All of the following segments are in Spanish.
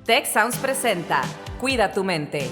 Tech Sounds presenta Cuida tu mente.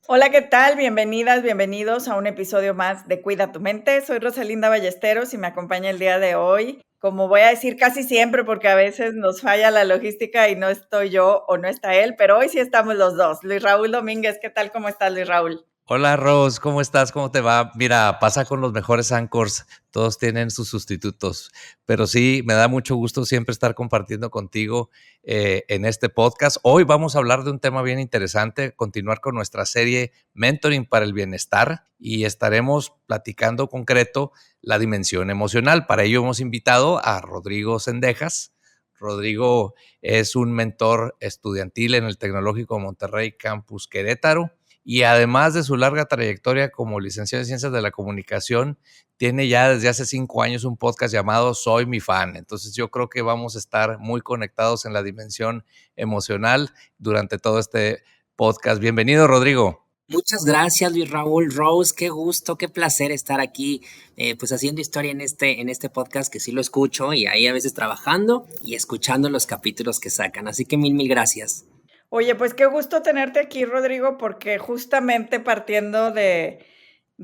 Hola, ¿qué tal? Bienvenidas, bienvenidos a un episodio más de Cuida tu mente. Soy Rosalinda Ballesteros y me acompaña el día de hoy. Como voy a decir casi siempre, porque a veces nos falla la logística y no estoy yo o no está él, pero hoy sí estamos los dos. Luis Raúl Domínguez, ¿qué tal? ¿Cómo estás, Luis Raúl? Hola Ros, ¿cómo estás? ¿Cómo te va? Mira, pasa con los mejores anchors, todos tienen sus sustitutos, pero sí, me da mucho gusto siempre estar compartiendo contigo en este podcast. Hoy vamos a hablar de un tema bien interesante, continuar con nuestra serie Mentoring para el Bienestar y estaremos platicando concreto la dimensión emocional. Para ello hemos invitado a Rodrigo Sendejas. Rodrigo es un mentor estudiantil en el Tecnológico de Monterrey Campus Querétaro. Y además de su larga trayectoria como licenciado en Ciencias de la Comunicación, tiene ya desde hace 5 años un podcast llamado Soy mi fan. Entonces yo creo que vamos a estar muy conectados en la dimensión emocional durante todo este podcast. Bienvenido, Rodrigo. Muchas gracias, Luis Raúl. Rose, qué gusto, qué placer estar aquí, pues haciendo historia en este podcast que sí lo escucho y ahí a veces trabajando y escuchando los capítulos que sacan. Así que mil gracias. Oye, pues qué gusto tenerte aquí, Rodrigo, porque justamente partiendo de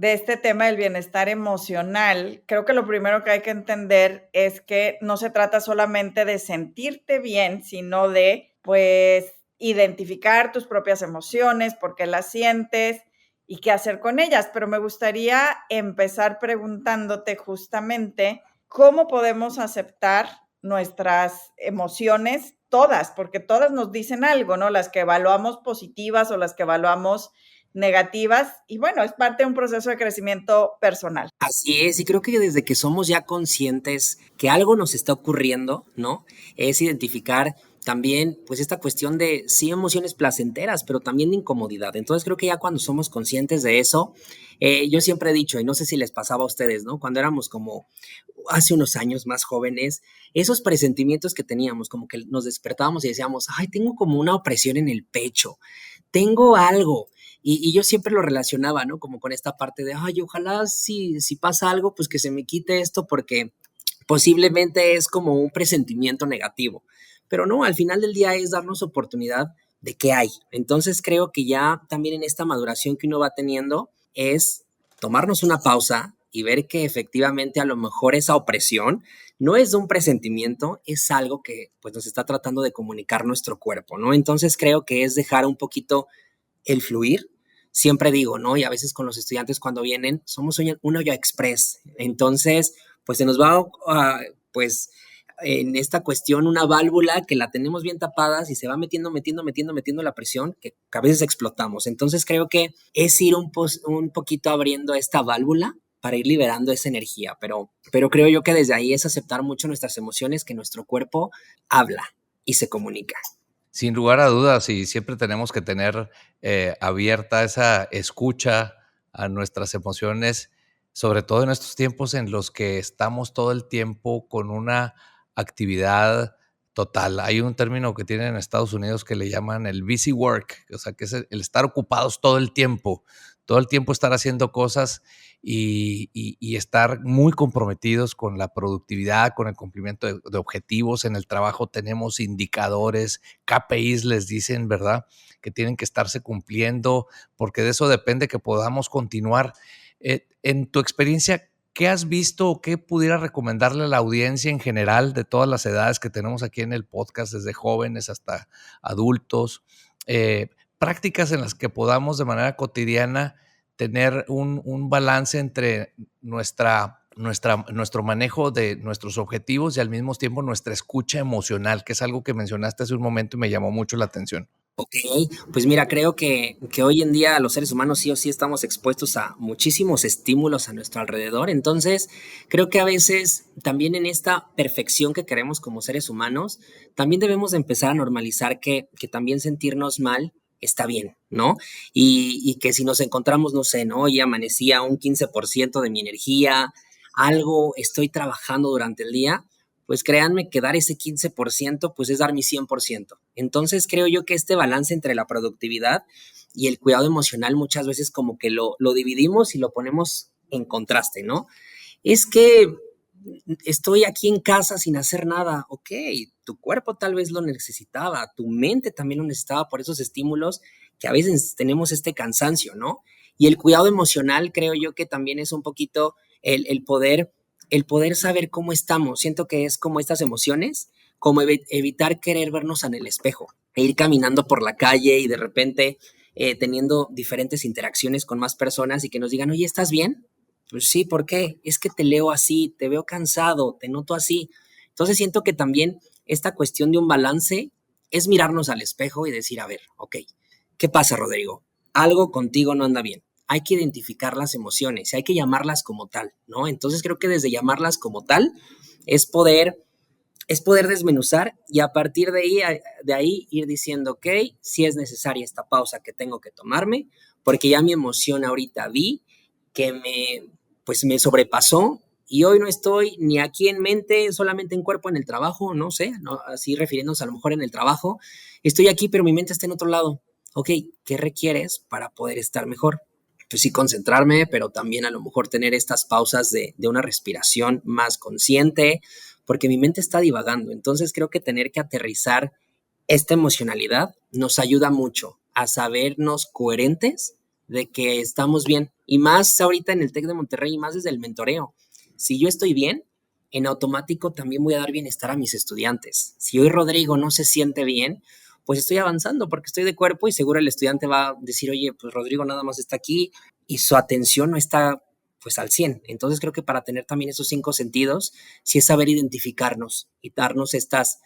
este tema del bienestar emocional, creo que lo primero que hay que entender es que no se trata solamente de sentirte bien, sino de, pues, identificar tus propias emociones, por qué las sientes y qué hacer con ellas. Pero me gustaría empezar preguntándote justamente cómo podemos aceptar nuestras emociones, todas, porque todas nos dicen algo, ¿no? Las que evaluamos positivas o las que evaluamos negativas, y bueno, es parte de un proceso de crecimiento personal. Así es, y creo que desde que somos ya conscientes que algo nos está ocurriendo, ¿no? Es identificar también, pues, esta cuestión de sí emociones placenteras, pero también de incomodidad. Entonces creo que ya cuando somos conscientes de eso, yo siempre he dicho, y no sé si les pasaba a ustedes, ¿no? Cuando éramos como hace unos años más jóvenes, esos presentimientos que teníamos, como que nos despertábamos y decíamos, ay, tengo como una opresión en el pecho, tengo algo. Y yo siempre lo relacionaba, ¿no? Como con esta parte de, ay, ojalá si pasa algo, pues que se me quite esto porque posiblemente es como un presentimiento negativo. Pero no, al final del día es darnos oportunidad de qué hay. Entonces creo que ya también en esta maduración que uno va teniendo es tomarnos una pausa y ver que efectivamente a lo mejor esa opresión no es de un presentimiento, es algo que pues nos está tratando de comunicar nuestro cuerpo, ¿no? Entonces creo que es dejar un poquito el fluir. Siempre digo, ¿no? Y a veces con los estudiantes cuando vienen, somos un hoyo express. Entonces, pues se nos va, pues, en esta cuestión una válvula que la tenemos bien tapada y se va metiendo la presión que a veces explotamos. Entonces creo que es ir un poquito abriendo esta válvula para ir liberando esa energía, pero creo yo que desde ahí es aceptar mucho nuestras emociones, que nuestro cuerpo habla y se comunica. Sin lugar a dudas, y siempre tenemos que tener abierta esa escucha a nuestras emociones, sobre todo en estos tiempos en los que estamos todo el tiempo con una actividad total. Hay un término que tienen en Estados Unidos que le llaman el busy work, o sea, que es el estar ocupados todo el tiempo estar haciendo cosas y estar muy comprometidos con la productividad, con el cumplimiento de objetivos. En el trabajo tenemos indicadores, KPIs les dicen, ¿verdad? Que tienen que estarse cumpliendo, porque de eso depende que podamos continuar. En tu experiencia, ¿qué has visto o qué pudiera recomendarle a la audiencia en general de todas las edades que tenemos aquí en el podcast, desde jóvenes hasta adultos? Prácticas en las que podamos de manera cotidiana tener un balance entre nuestro manejo de nuestros objetivos y al mismo tiempo nuestra escucha emocional, que es algo que mencionaste hace un momento y me llamó mucho la atención. Ok, pues mira, creo que hoy en día los seres humanos sí o sí estamos expuestos a muchísimos estímulos a nuestro alrededor. Entonces, creo que a veces también en esta perfección que queremos como seres humanos, también debemos de empezar a normalizar que también sentirnos mal está bien, ¿no? Y que si nos encontramos, no sé, ¿no? Hoy amanecía un 15% de mi energía, algo estoy trabajando durante el día, pues créanme que dar ese 15% pues es dar mi 100%. Entonces creo yo que este balance entre la productividad y el cuidado emocional muchas veces como que lo dividimos y lo ponemos en contraste, ¿no? Es que estoy aquí en casa sin hacer nada. Ok, tu cuerpo tal vez lo necesitaba, tu mente también lo necesitaba por esos estímulos que a veces tenemos este cansancio, ¿no? Y el cuidado emocional creo yo que también es un poquito el poder saber cómo estamos. Siento que es como estas emociones, como evitar querer vernos en el espejo e ir caminando por la calle y de repente teniendo diferentes interacciones con más personas y que nos digan, oye, ¿estás bien? Pues sí, ¿por qué? Es que te leo así, te veo cansado, te noto así. Entonces siento que también esta cuestión de un balance es mirarnos al espejo y decir, a ver, ok, ¿qué pasa, Rodrigo? Algo contigo no anda bien. Hay que identificar las emociones y hay que llamarlas como tal, ¿no? Entonces creo que desde llamarlas como tal es poder desmenuzar y a partir de ahí ir diciendo, ok, si es necesaria esta pausa que tengo que tomarme, porque ya mi emoción ahorita vi que me sobrepasó y hoy no estoy ni aquí en mente, solamente en cuerpo en el trabajo, no sé, ¿no? Así refiriéndonos a lo mejor en el trabajo, estoy aquí pero mi mente está en otro lado. Ok, ¿qué requieres para poder estar mejor? Pues sí, concentrarme, pero también a lo mejor tener estas pausas de una respiración más consciente, porque mi mente está divagando. Entonces creo que tener que aterrizar esta emocionalidad nos ayuda mucho a sabernos coherentes de que estamos bien. Y más ahorita en el TEC de Monterrey y más desde el mentoreo. Si yo estoy bien, en automático también voy a dar bienestar a mis estudiantes. Si hoy Rodrigo no se siente bien, pues estoy avanzando porque estoy de cuerpo y seguro el estudiante va a decir, oye, pues Rodrigo nada más está aquí y su atención no está pues al 100. Entonces creo que para tener también esos 5 sentidos, sí es saber identificarnos y darnos estas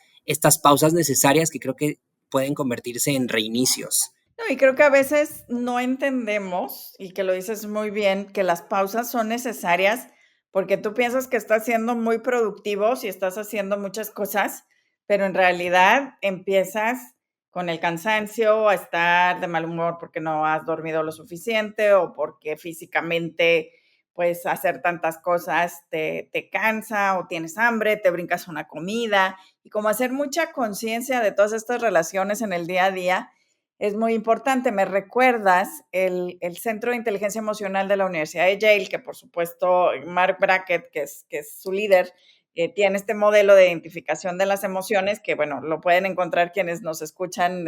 pausas necesarias que creo que pueden convertirse en reinicios. No, y creo que a veces no entendemos, y que lo dices muy bien, que las pausas son necesarias porque tú piensas que estás siendo muy productivo si estás haciendo muchas cosas, pero en realidad empiezas con el cansancio, a estar de mal humor porque no has dormido lo suficiente o porque físicamente, pues, hacer tantas cosas te cansa o tienes hambre, te brincas una comida, y como hacer mucha conciencia de todas estas relaciones en el día a día es muy importante. Me recuerdas el Centro de Inteligencia Emocional de la Universidad de Yale, que por supuesto Mark Brackett, que es su líder, tiene este modelo de identificación de las emociones, que bueno, lo pueden encontrar quienes nos escuchan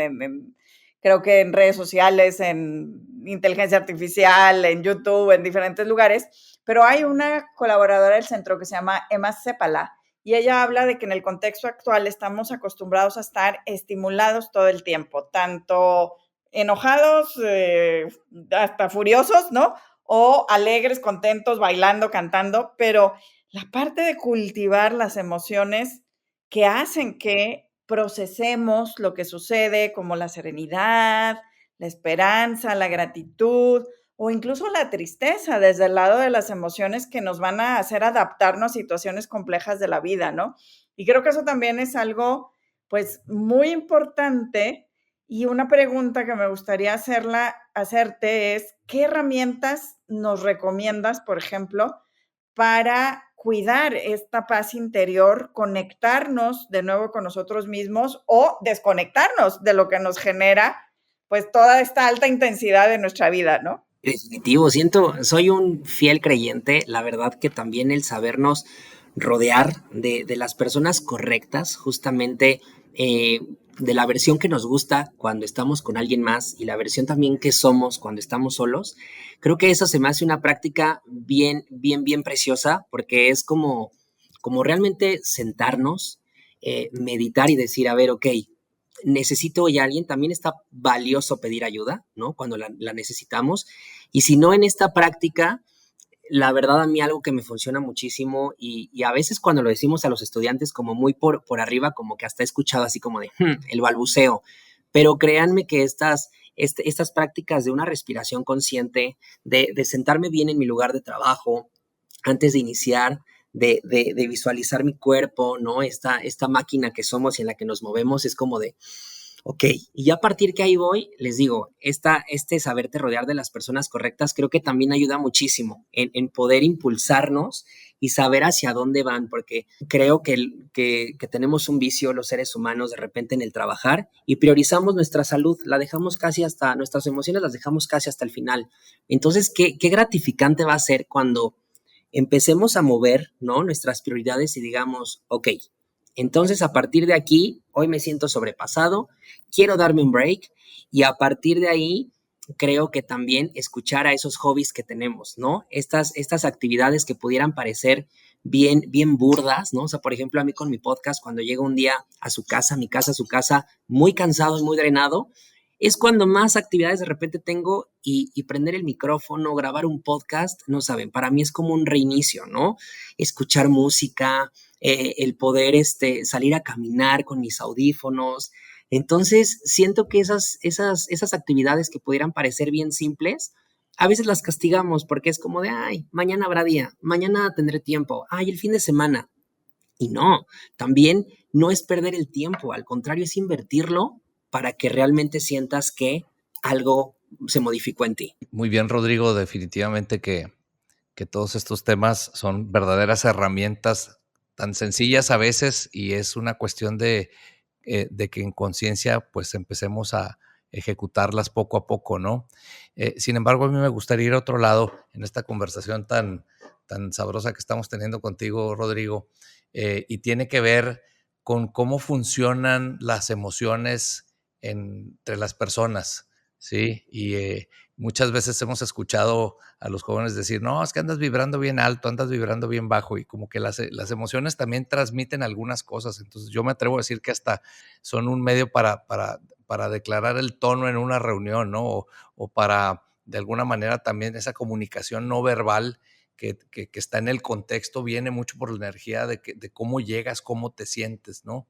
creo que en redes sociales, en inteligencia artificial, en YouTube, en diferentes lugares, pero hay una colaboradora del centro que se llama Emma Cepala, y ella habla de que en el contexto actual estamos acostumbrados a estar estimulados todo el tiempo, tanto enojados, hasta furiosos, ¿no? O alegres, contentos, bailando, cantando, pero la parte de cultivar las emociones que hacen que procesemos lo que sucede, como la serenidad, la esperanza, la gratitud o incluso la tristeza desde el lado de las emociones que nos van a hacer adaptarnos a situaciones complejas de la vida, ¿no? Y creo que eso también es algo, pues, muy importante. Y una pregunta que me gustaría hacerte es, ¿qué herramientas nos recomiendas, por ejemplo, para cuidar esta paz interior, conectarnos de nuevo con nosotros mismos o desconectarnos de lo que nos genera, pues, toda esta alta intensidad de nuestra vida, ¿no? Definitivo, soy un fiel creyente, la verdad que también el sabernos rodear de las personas correctas, justamente de la versión que nos gusta cuando estamos con alguien más y la versión también que somos cuando estamos solos, creo que eso se me hace una práctica bien, bien, bien preciosa porque es como realmente sentarnos, meditar y decir, a ver, ok, necesito hoy a alguien, también está valioso pedir ayuda, ¿no? Cuando la necesitamos. Y si no en esta práctica, la verdad a mí algo que me funciona muchísimo y a veces cuando lo decimos a los estudiantes como muy por arriba, como que hasta he escuchado así como de el balbuceo, pero créanme que estas prácticas de una respiración consciente, de sentarme bien en mi lugar de trabajo antes de iniciar, de visualizar mi cuerpo, ¿no? Esta máquina que somos y en la que nos movemos es como de, ok, y ya a partir que ahí voy, les digo, saberte rodear de las personas correctas creo que también ayuda muchísimo en poder impulsarnos y saber hacia dónde van, porque creo que tenemos un vicio los seres humanos de repente en el trabajar y priorizamos nuestra salud, la dejamos casi hasta, nuestras emociones las dejamos casi hasta el final. Entonces, ¿qué gratificante va a ser cuando empecemos a mover, ¿no?, nuestras prioridades y digamos, ok, entonces a partir de aquí, hoy me siento sobrepasado, quiero darme un break y a partir de ahí creo que también escuchar a esos hobbies que tenemos, ¿no? Estas actividades que pudieran parecer bien burdas, ¿no? O sea, por ejemplo, a mí con mi podcast, cuando llego un día a su casa, a su casa, muy cansado y muy drenado, es cuando más actividades de repente tengo y prender el micrófono, grabar un podcast, no saben, para mí es como un reinicio, ¿no? Escuchar música, el poder salir a caminar con mis audífonos. Entonces, siento que esas actividades que pudieran parecer bien simples, a veces las castigamos porque es como de, ay, mañana habrá día, mañana tendré tiempo, ay, el fin de semana. Y no, también no es perder el tiempo, al contrario, es invertirlo para que realmente sientas que algo se modificó en ti. Muy bien, Rodrigo, definitivamente que todos estos temas son verdaderas herramientas tan sencillas a veces y es una cuestión de que en conciencia pues empecemos a ejecutarlas poco a poco, ¿no? Sin embargo, a mí me gustaría ir a otro lado en esta conversación tan sabrosa que estamos teniendo contigo, Rodrigo, y tiene que ver con cómo funcionan las emociones entre las personas, ¿sí? Y muchas veces hemos escuchado a los jóvenes decir, no, es que andas vibrando bien alto, andas vibrando bien bajo, y como que las emociones también transmiten algunas cosas. Entonces yo me atrevo a decir que hasta son un medio para declarar el tono en una reunión, ¿no? O para, de alguna manera, también esa comunicación no verbal que está en el contexto viene mucho por la energía de cómo llegas, cómo te sientes, ¿no?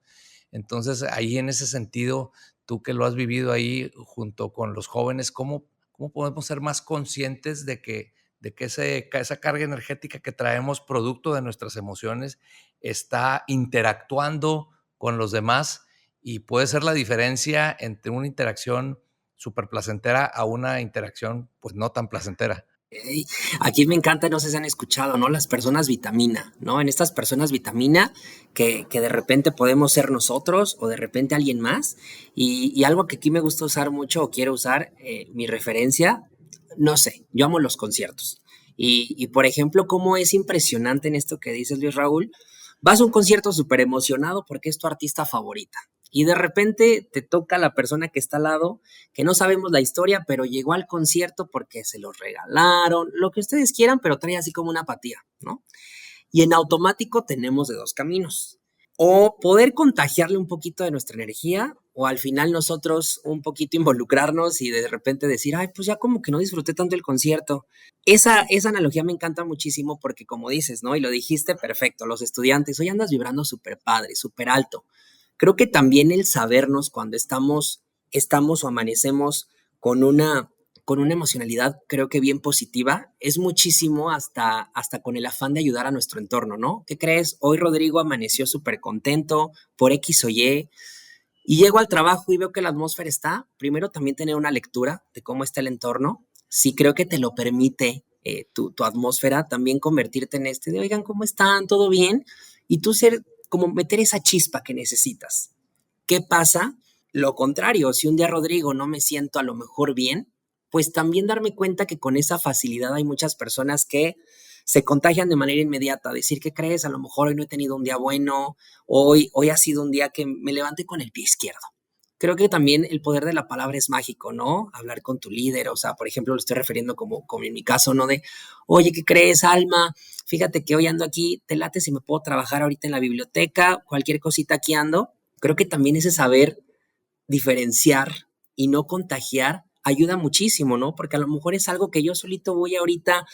Entonces, ahí en ese sentido, tú que lo has vivido ahí junto con los jóvenes, ¿cómo podemos ser más conscientes de que esa carga energética que traemos producto de nuestras emociones está interactuando con los demás y puede ser la diferencia entre una interacción súper placentera a una interacción pues no tan placentera? Aquí me encanta, no sé si han escuchado, ¿no? Las personas vitamina, ¿no? En estas personas vitamina que de repente podemos ser nosotros o de repente alguien más. Y algo que aquí me gusta usar mucho o quiero usar, mi referencia, no sé, yo amo los conciertos. Y por ejemplo, cómo es impresionante en esto que dices, Luis Raúl, vas a un concierto súper emocionado porque es tu artista favorita. Y de repente te toca la persona que está al lado, que no sabemos la historia, pero llegó al concierto porque se lo regalaron, lo que ustedes quieran, pero trae así como una apatía, ¿no? Y en automático tenemos de dos caminos. O poder contagiarle un poquito de nuestra energía, o al final nosotros un poquito involucrarnos y de repente decir, ay, pues ya como que no disfruté tanto el concierto. Esa analogía me encanta muchísimo porque como dices, ¿no? Y lo dijiste perfecto, los estudiantes, hoy andas vibrando súper padre, súper alto. Creo que también el sabernos cuando estamos o amanecemos con una emocionalidad, creo que bien positiva, es muchísimo hasta con el afán de ayudar a nuestro entorno, ¿no? ¿Qué crees? Hoy Rodrigo amaneció súper contento por X o y llego al trabajo y veo que la atmósfera está, primero también tener una lectura de cómo está el entorno, sí creo que te lo permite tu atmósfera, también convertirte en de, oigan, ¿cómo están? ¿Todo bien? Y tú ser como meter esa chispa que necesitas. ¿Qué pasa? Lo contrario, si un día, Rodrigo, no me siento a lo mejor bien, pues también darme cuenta que con esa facilidad hay muchas personas que se contagian de manera inmediata, decir, ¿qué crees? A lo mejor hoy no he tenido un día bueno, hoy ha sido un día que me levanté con el pie izquierdo. Creo que también el poder de la palabra es mágico, ¿no? Hablar con tu líder, o sea, por ejemplo, lo estoy refiriendo como en mi caso, ¿no? De, oye, ¿qué crees, Alma? Fíjate que hoy ando aquí, te late si me puedo trabajar ahorita en la biblioteca, cualquier cosita aquí ando. Creo que también ese saber diferenciar y no contagiar ayuda muchísimo, ¿no? Porque a lo mejor es algo que yo solito voy ahorita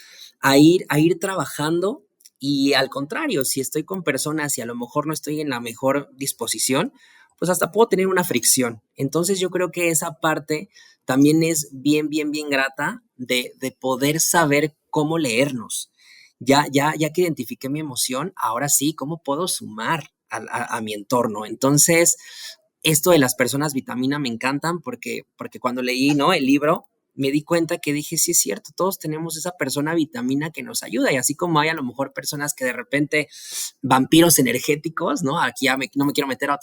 a ir trabajando y al contrario, si estoy con personas y a lo mejor no estoy en la mejor disposición, pues hasta puedo tener una fricción. Entonces yo creo que esa parte también es bien grata de poder saber cómo leernos. Ya que identifiqué mi emoción, ahora sí, ¿cómo puedo sumar a mi entorno? Entonces, esto de las personas vitamina me encantan porque cuando leí, ¿no?, el libro, me di cuenta que dije, sí es cierto, todos tenemos esa persona vitamina que nos ayuda y así como hay a lo mejor personas que de repente vampiros energéticos, ¿no? Aquí ya no me quiero meter a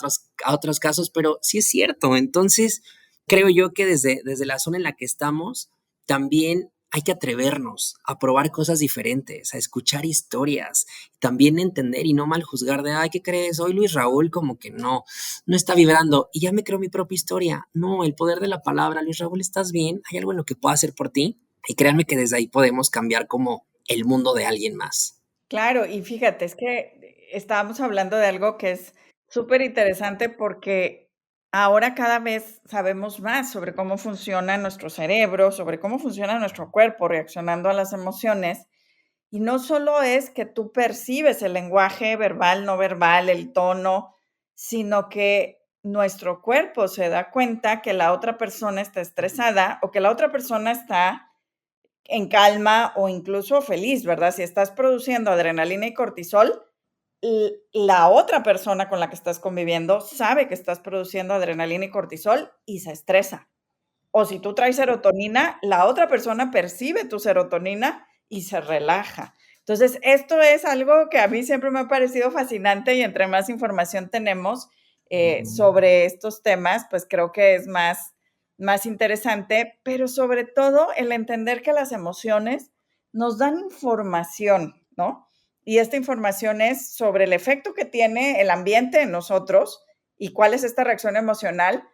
otros casos, pero sí es cierto. Entonces, creo yo que desde la zona en la que estamos, también hay que atrevernos a probar cosas diferentes, a escuchar historias, también entender y no mal juzgar de, ay, ¿qué crees? Hoy Luis Raúl como que no está vibrando y ya me creo mi propia historia. No, el poder de la palabra, Luis Raúl, ¿estás bien? ¿Hay algo en lo que pueda hacer por ti? Y créanme que desde ahí podemos cambiar como el mundo de alguien más. Claro, y fíjate, es que estábamos hablando de algo que es súper interesante porque ahora cada vez sabemos más sobre cómo funciona nuestro cerebro, sobre cómo funciona nuestro cuerpo reaccionando a las emociones. Y no solo es que tú percibes el lenguaje verbal, no verbal, el tono, sino que nuestro cuerpo se da cuenta que la otra persona está estresada o que la otra persona está en calma o incluso feliz, ¿verdad? Si estás produciendo adrenalina y cortisol, la otra persona con la que estás conviviendo sabe que estás produciendo adrenalina y cortisol y se estresa. O si tú traes serotonina, la otra persona percibe tu serotonina y se relaja. Entonces, esto es algo que a mí siempre me ha parecido fascinante y entre más información tenemos sobre estos temas, pues creo que es más interesante, pero sobre todo el entender que las emociones nos dan información, ¿no? Y esta información es sobre el efecto que tiene el ambiente en nosotros y cuál es esta reacción emocional,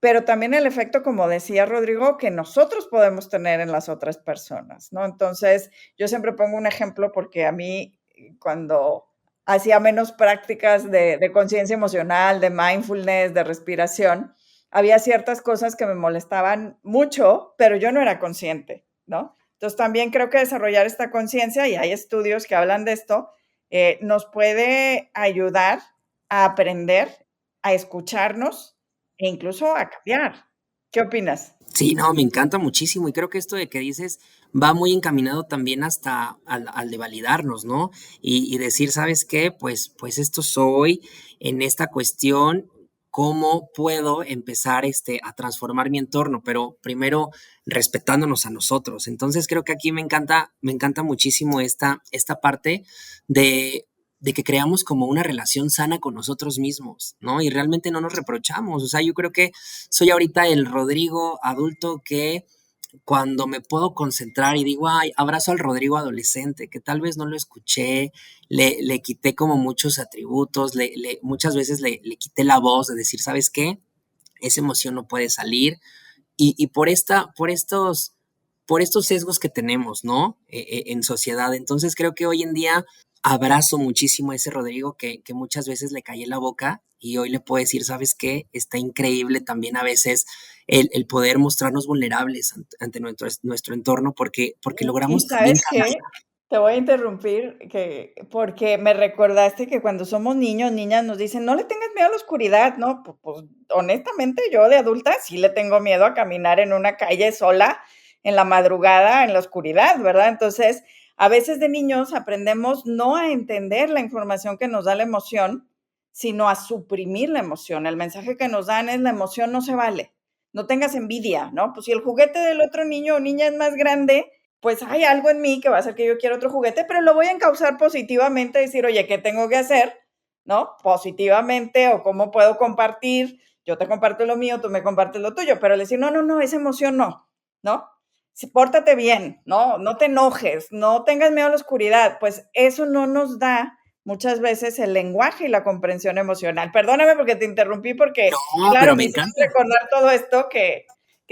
pero también el efecto, como decía Rodrigo, que nosotros podemos tener en las otras personas, ¿no? Entonces, yo siempre pongo un ejemplo porque a mí, cuando hacía menos prácticas de conciencia emocional, de mindfulness, de respiración, había ciertas cosas que me molestaban mucho, pero yo no era consciente, ¿no? Entonces, también creo que desarrollar esta conciencia, y hay estudios que hablan de esto, nos puede ayudar a aprender, a escucharnos e incluso a cambiar. ¿Qué opinas? Sí, no, me encanta muchísimo y creo que esto de que dices va muy encaminado también hasta al de validarnos, ¿no? Y decir, ¿sabes qué? Pues esto soy en esta cuestión, ¿cómo puedo empezar a transformar mi entorno? Pero primero respetándonos a nosotros. Entonces creo que aquí me encanta muchísimo esta parte de de que creamos como una relación sana con nosotros mismos, ¿no? Y realmente no nos reprochamos. O sea, yo creo que soy ahorita el Rodrigo adulto que cuando me puedo concentrar y digo, ay, abrazo al Rodrigo adolescente, que tal vez no lo escuché, le quité como muchos atributos, muchas veces le quité la voz de decir, ¿sabes qué? Esa emoción no puede salir. Y por estos sesgos que tenemos, ¿no? En sociedad. Entonces creo que hoy en día abrazo muchísimo a ese Rodrigo que muchas veces le callé la boca y hoy le puedo decir, ¿sabes qué? Está increíble también a veces el poder mostrarnos vulnerables ante nuestro entorno porque Y logramos también ¿sabes qué? Te voy a interrumpir porque me recordaste que cuando somos niños, niñas, nos dicen, no le tengas miedo a la oscuridad, ¿no? Pues, honestamente, yo de adulta sí le tengo miedo a caminar en una calle sola en la madrugada, en la oscuridad, ¿verdad? Entonces, a veces de niños aprendemos no a entender la información que nos da la emoción, sino a suprimir la emoción. El mensaje que nos dan es la emoción no se vale, no tengas envidia, ¿no? Pues si el juguete del otro niño o niña es más grande, pues hay algo en mí que va a hacer que yo quiera otro juguete, pero lo voy a encauzar positivamente, decir, oye, ¿qué tengo que hacer? ¿No? Positivamente, o cómo puedo compartir, yo te comparto lo mío, tú me compartes lo tuyo, pero decir, no, no, no, esa emoción no, ¿no? Si, pórtate bien, ¿no? No te enojes, no tengas miedo a la oscuridad, pues eso no nos da muchas veces el lenguaje y la comprensión emocional. Perdóname porque te interrumpí, porque, No, claro, pero me me hiciste encanta. recordar todo esto que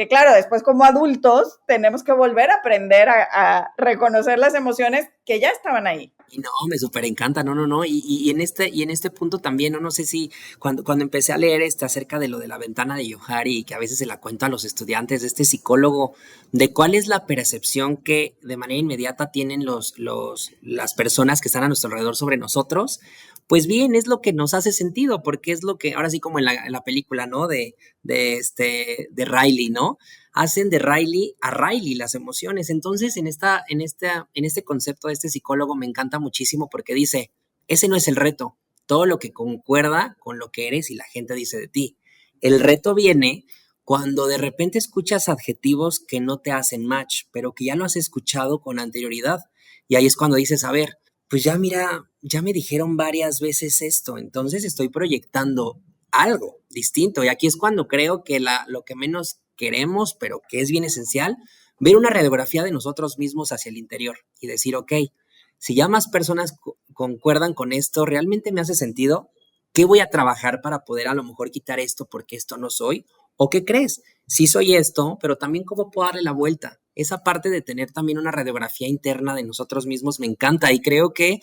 claro, después como adultos tenemos que volver a aprender a reconocer las emociones que ya estaban ahí. Y no, me súper encanta, no, no, no. Y en este punto también, no sé si cuando empecé a leer acerca de lo de la ventana de Johari, y que a veces se la cuento a los estudiantes de este psicólogo, de cuál es la percepción que de manera inmediata tienen las personas que están a nuestro alrededor sobre nosotros, pues bien, es lo que nos hace sentido, porque es lo que, ahora sí como en la película, ¿no? De Riley, ¿no? Hacen de Riley a Riley las emociones. Entonces, en este concepto de este psicólogo me encanta muchísimo porque dice, ese no es el reto, todo lo que concuerda con lo que eres y la gente dice de ti. El reto viene cuando de repente escuchas adjetivos que no te hacen match, pero que ya lo has escuchado con anterioridad. Y ahí es cuando dices, a ver, pues ya mira, ya me dijeron varias veces esto, entonces estoy proyectando algo distinto. Y aquí es cuando creo que lo que menos queremos, pero que es bien esencial, ver una radiografía de nosotros mismos hacia el interior y decir, ok, si ya más personas concuerdan con esto, ¿realmente me hace sentido? ¿Qué voy a trabajar para poder a lo mejor quitar esto porque esto no soy? ¿O qué crees? Sí soy esto, pero también cómo puedo darle la vuelta. Esa parte de tener también una radiografía interna de nosotros mismos me encanta y creo que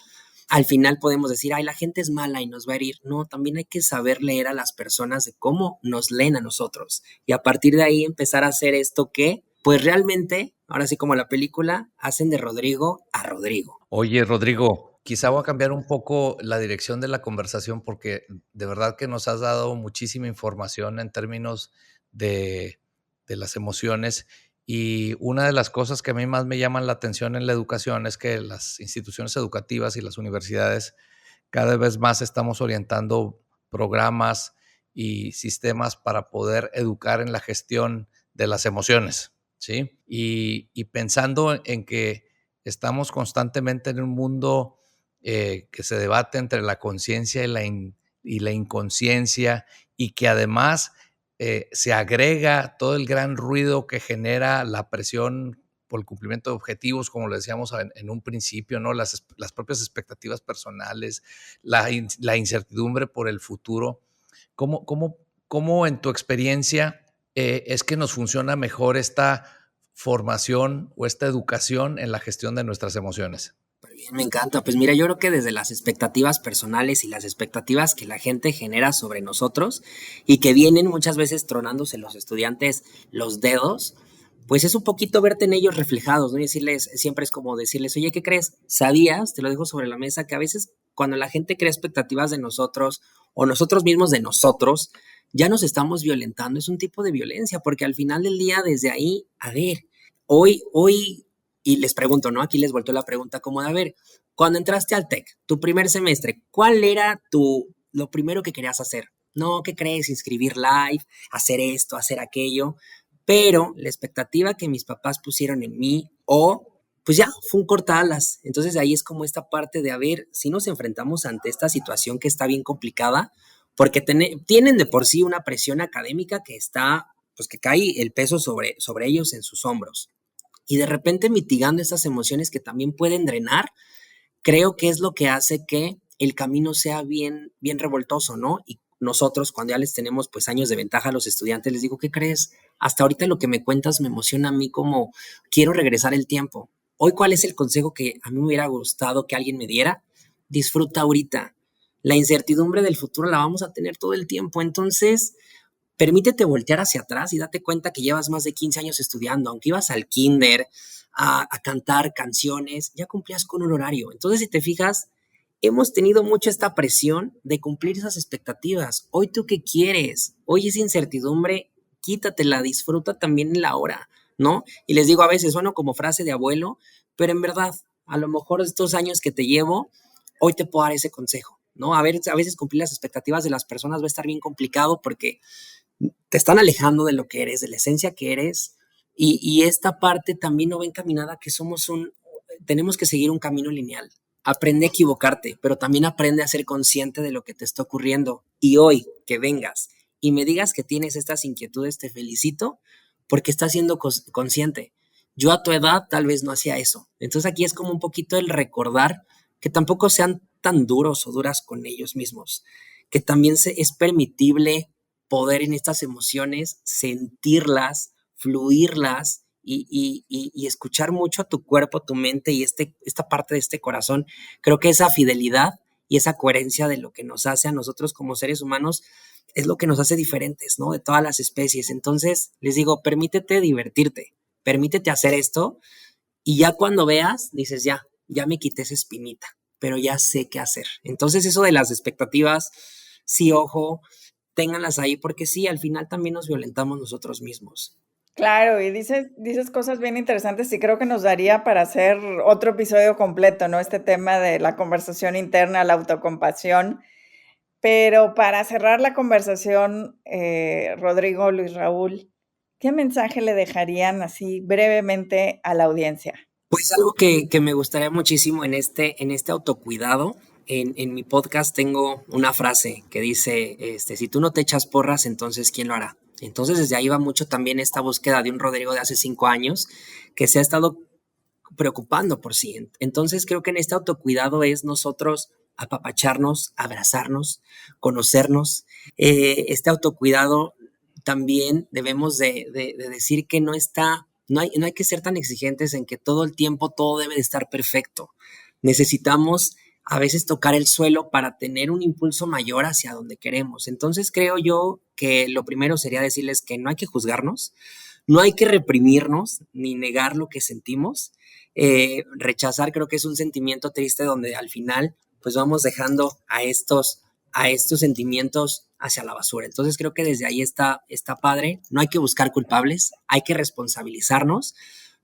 al final podemos decir, ay, la gente es mala y nos va a herir. No, también hay que saber leer a las personas de cómo nos leen a nosotros y a partir de ahí empezar a hacer esto que, pues realmente, ahora sí como la película, hacen de Rodrigo a Rodrigo. Oye, Rodrigo, quizá voy a cambiar un poco la dirección de la conversación porque de verdad que nos has dado muchísima información en términos de las emociones y una de las cosas que a mí más me llaman la atención en la educación es que las instituciones educativas y las universidades cada vez más estamos orientando programas y sistemas para poder educar en la gestión de las emociones, ¿sí? Y pensando en que estamos constantemente en un mundo que se debate entre la conciencia y la inconsciencia y que además se agrega todo el gran ruido que genera la presión por el cumplimiento de objetivos, como lo decíamos en un principio, ¿no? Las propias expectativas personales, la incertidumbre por el futuro. ¿Cómo en tu experiencia es que nos funciona mejor esta formación o esta educación en la gestión de nuestras emociones? Bien, me encanta. Pues mira, yo creo que desde las expectativas personales y las expectativas que la gente genera sobre nosotros y que vienen muchas veces tronándose los estudiantes los dedos, pues es un poquito verte en ellos reflejados, ¿no? Y decirles, siempre es como decirles, oye, ¿qué crees? ¿Sabías? Te lo dejo sobre la mesa, que a veces cuando la gente crea expectativas de nosotros o nosotros mismos de nosotros, ya nos estamos violentando. Es un tipo de violencia, porque al final del día, desde ahí, a ver, hoy, y les pregunto, ¿no? Aquí les volteo la pregunta como de, a ver, cuando entraste al TEC, tu primer semestre, ¿cuál era lo primero que querías hacer? No, ¿qué crees? Inscribir live, hacer esto, hacer aquello. Pero la expectativa que mis papás pusieron en mí, pues ya, fue un cortalas. Entonces ahí es como esta parte de, a ver, si nos enfrentamos ante esta situación que está bien complicada, porque tienen de por sí una presión académica que está, pues que cae el peso sobre ellos en sus hombros. Y de repente mitigando estas emociones que también pueden drenar, creo que es lo que hace que el camino sea bien, bien revoltoso, ¿no? Y nosotros, cuando ya les tenemos pues años de ventaja a los estudiantes, les digo, ¿qué crees? Hasta ahorita lo que me cuentas me emociona a mí como quiero regresar el tiempo. Hoy, ¿cuál es el consejo que a mí me hubiera gustado que alguien me diera? Disfruta ahorita. La incertidumbre del futuro la vamos a tener todo el tiempo, entonces permítete voltear hacia atrás y date cuenta que llevas más de 15 años estudiando, aunque ibas al kinder a cantar canciones, ya cumplías con un horario. Entonces, si te fijas, hemos tenido mucho esta presión de cumplir esas expectativas. Hoy, ¿tú qué quieres? Hoy esa incertidumbre, quítatela, disfruta también en la hora, ¿no? Y les digo a veces, sueno como frase de abuelo, pero en verdad, a lo mejor estos años que te llevo, hoy te puedo dar ese consejo, ¿no? A veces cumplir las expectativas de las personas va a estar bien complicado porque te están alejando de lo que eres, de la esencia que eres, y esta parte también no va encaminada a que tenemos que seguir un camino lineal. Aprende a equivocarte, pero también aprende a ser consciente de lo que te está ocurriendo. Y hoy que vengas y me digas que tienes estas inquietudes, te felicito porque estás siendo consciente. Yo a tu edad tal vez no hacía eso. Entonces aquí es como un poquito el recordar que tampoco sean tan duros o duras con ellos mismos, que también es permitible poder en estas emociones sentirlas, fluirlas y escuchar mucho a tu cuerpo, a tu mente y esta parte de este corazón. Creo que esa fidelidad y esa coherencia de lo que nos hace a nosotros como seres humanos es lo que nos hace diferentes, ¿no? De todas las especies. Entonces, les digo, permítete divertirte, permítete hacer esto y ya cuando veas, dices, ya me quité esa espinita, pero ya sé qué hacer. Entonces, eso de las expectativas, sí, ojo, ténganlas ahí porque sí, al final también nos violentamos nosotros mismos. Claro, y dices cosas bien interesantes y creo que nos daría para hacer otro episodio completo, ¿no? Este tema de la conversación interna, la autocompasión. Pero para cerrar la conversación, Rodrigo, Luis Raúl, ¿qué mensaje le dejarían así brevemente a la audiencia? Pues algo que me gustaría muchísimo en este autocuidado. En mi podcast tengo una frase que dice, si tú no te echas porras, entonces ¿quién lo hará? Entonces desde ahí va mucho también esta búsqueda de un Rodrigo de hace 5 años que se ha estado preocupando por sí. Entonces creo que en este autocuidado es nosotros apapacharnos, abrazarnos, conocernos. Este autocuidado también debemos de decir que no hay que ser tan exigentes en que todo el tiempo todo debe de estar perfecto. Necesitamos a veces tocar el suelo para tener un impulso mayor hacia donde queremos. Entonces creo yo que lo primero sería decirles que no hay que juzgarnos, no hay que reprimirnos ni negar lo que sentimos. Rechazar creo que es un sentimiento triste donde al final pues vamos dejando a estos sentimientos hacia la basura. Entonces creo que desde ahí está padre. No hay que buscar culpables, hay que responsabilizarnos,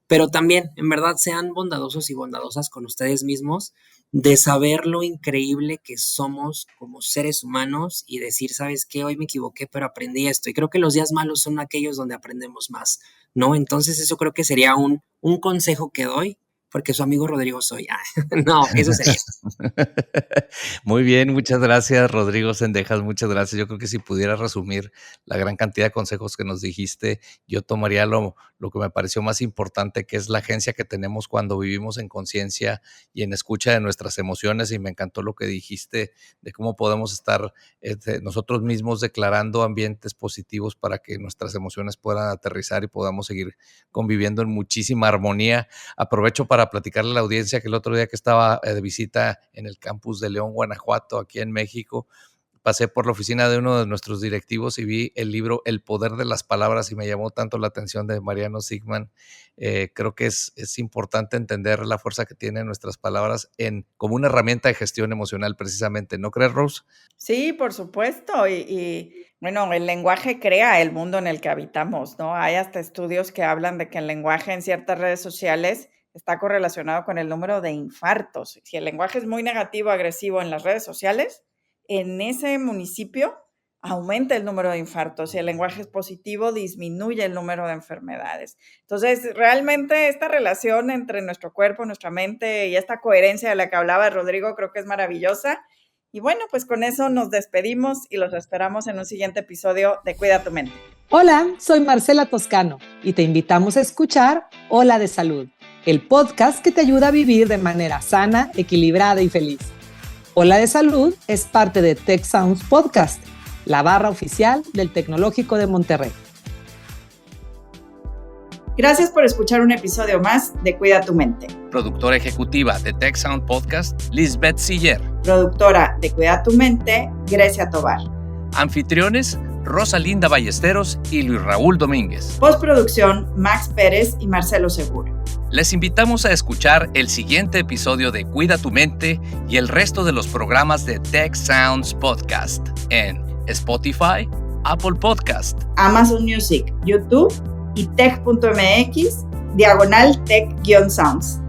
pero también en verdad sean bondadosos y bondadosas con ustedes mismos, de saber lo increíble que somos como seres humanos y decir, ¿sabes qué? Hoy me equivoqué, pero aprendí esto. Y creo que los días malos son aquellos donde aprendemos más, ¿no? Entonces eso creo que sería un consejo que doy, porque su amigo Rodrigo soy. No, eso sería. Muy bien, muchas gracias, Rodrigo Sendejas, muchas gracias. Yo creo que si pudiera resumir la gran cantidad de consejos que nos dijiste, yo tomaría lo que me pareció más importante, que es la agencia que tenemos cuando vivimos en conciencia y en escucha de nuestras emociones, y me encantó lo que dijiste de cómo podemos estar nosotros mismos declarando ambientes positivos para que nuestras emociones puedan aterrizar y podamos seguir conviviendo en muchísima armonía. Aprovecho para platicarle a la audiencia que el otro día que estaba de visita en el campus de León, Guanajuato, aquí en México, pasé por la oficina de uno de nuestros directivos y vi el libro El Poder de las Palabras y me llamó tanto la atención de Mariano Sigman. Creo que es importante entender la fuerza que tienen nuestras palabras como una herramienta de gestión emocional precisamente. ¿No crees, Rose? Sí, por supuesto. Y bueno, el lenguaje crea el mundo en el que habitamos, ¿no? Hay hasta estudios que hablan de que el lenguaje en ciertas redes sociales está correlacionado con el número de infartos. Si el lenguaje es muy negativo, agresivo en las redes sociales, en ese municipio aumenta el número de infartos. Si el lenguaje es positivo, disminuye el número de enfermedades. Entonces, realmente esta relación entre nuestro cuerpo, nuestra mente y esta coherencia de la que hablaba Rodrigo, creo que es maravillosa. Y bueno, pues con eso nos despedimos y los esperamos en un siguiente episodio de Cuida tu Mente. Hola, soy Marcela Toscano y te invitamos a escuchar Ola de Salud, el podcast que te ayuda a vivir de manera sana, equilibrada y feliz. Ola de Salud es parte de Tech Sounds Podcast, la barra oficial del Tecnológico de Monterrey. Gracias por escuchar un episodio más de Cuida tu Mente. Productora ejecutiva de Tech Sound Podcast, Lisbeth Siller. Productora de Cuida tu Mente, Grecia Tobar. Anfitriones, Rosalinda Ballesteros y Luis Raúl Domínguez. Postproducción, Max Pérez y Marcelo Segura. Les invitamos a escuchar el siguiente episodio de Cuida tu Mente y el resto de los programas de Tech Sounds Podcast en Spotify, Apple Podcast, Amazon Music, YouTube y tech.mx/tech-sounds.